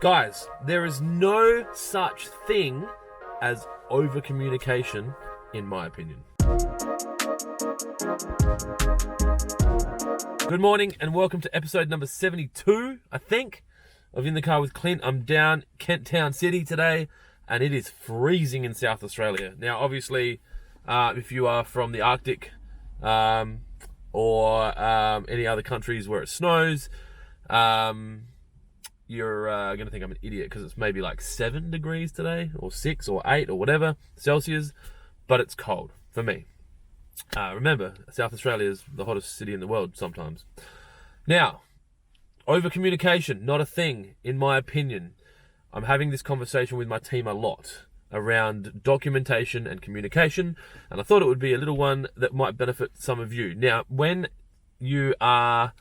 Guys, there is no such thing as over-communication, in my opinion. Good morning and welcome to episode number 72, I think, of In the Car with Clint. I'm down Kent Town City today and it is freezing in South Australia. Now, obviously, if you are from the Arctic or any other countries where it snows, you're going to think I'm an idiot because it's maybe like 7 degrees today, or 6 or 8 or whatever Celsius, but it's cold for me. Remember, South Australia is the hottest city in the world sometimes. Now, over communication, not a thing, in my opinion. I'm having this conversation with my team a lot around documentation and communication, and I thought it would be a little one that might benefit some of you. Now, when you are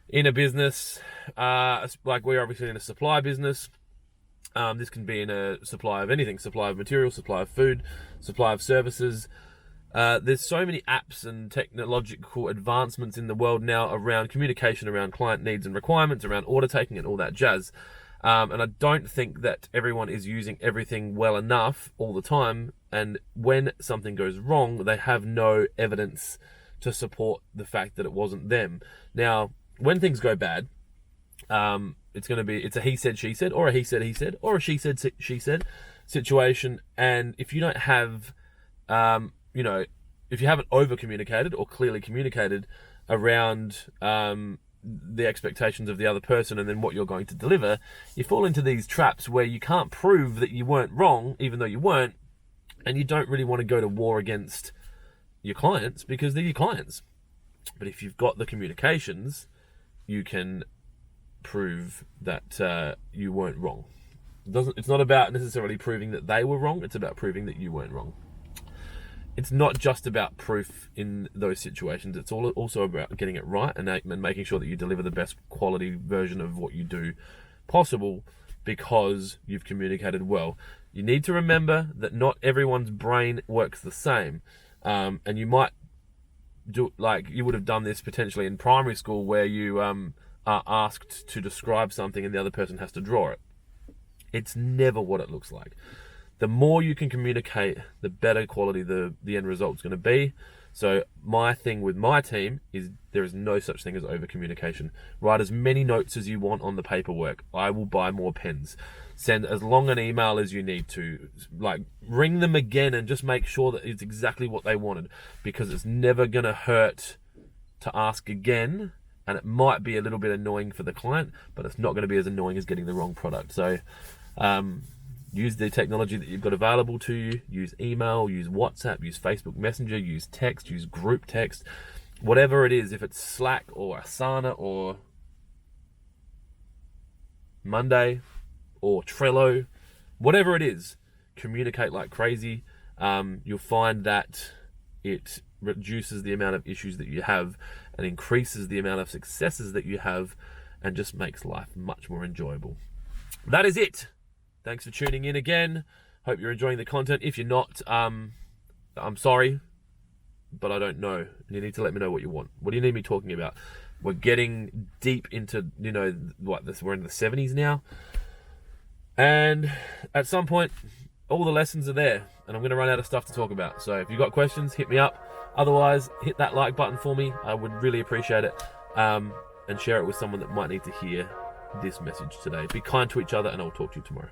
in a business, like we're obviously in a supply business, this can be in a supply of anything, supply of material, supply of food, supply of services. There's so many apps and technological advancements in the world now around communication, around client needs and requirements, around order taking and all that jazz. And I don't think that everyone is using everything well enough all the time. And when something goes wrong, they have no evidence to support the fact that it wasn't them. Now, when things go bad, it's a he said, she said, or a he said, or a she said, she said situation. And if you don't have, if you haven't over communicated or clearly communicated around the expectations of the other person and then what you're going to deliver, you fall into these traps where you can't prove that you weren't wrong, even though you weren't, and you don't really want to go to war against your clients because they're your clients. But if you've got the communications, you can prove that you weren't wrong. It's not about necessarily proving that they were wrong, it's about proving that you weren't wrong. It's not just about proof in those situations, it's also about getting it right and making sure that you deliver the best quality version of what you do possible because you've communicated well. You need to remember that not everyone's brain works the same, and you might do, like you would have done this potentially in primary school where you are asked to describe something and the other person has to draw it. It's never what it looks like. The more you can communicate, the better quality the end result's going to be. So my thing with my team is there is no such thing as over communication. Write as many notes as you want on the paperwork. I will buy more pens. Send as long an email as you need to. Like, ring them again and just make sure that it's exactly what they wanted, because it's never going to hurt to ask again, and it might be a little bit annoying for the client, but it's not going to be as annoying as getting the wrong product. So use the technology that you've got available to you. Use email, use WhatsApp, use Facebook Messenger, use text, use group text, whatever it is. If it's Slack or Asana or Monday or Trello, whatever it is, communicate like crazy. You'll find that it reduces the amount of issues that you have and increases the amount of successes that you have and just makes life much more enjoyable. That is it. Thanks for tuning in again. Hope you're enjoying the content. If you're not, I'm sorry, but I don't know. You need to let me know what you want. What do you need me talking about? We're getting deep into, we're in the 70s now. And at some point, all the lessons are there, and I'm going to run out of stuff to talk about. So if you've got questions, hit me up. Otherwise, hit that like button for me. I would really appreciate it. And share it with someone that might need to hear this message today. Be kind to each other, and I'll talk to you tomorrow.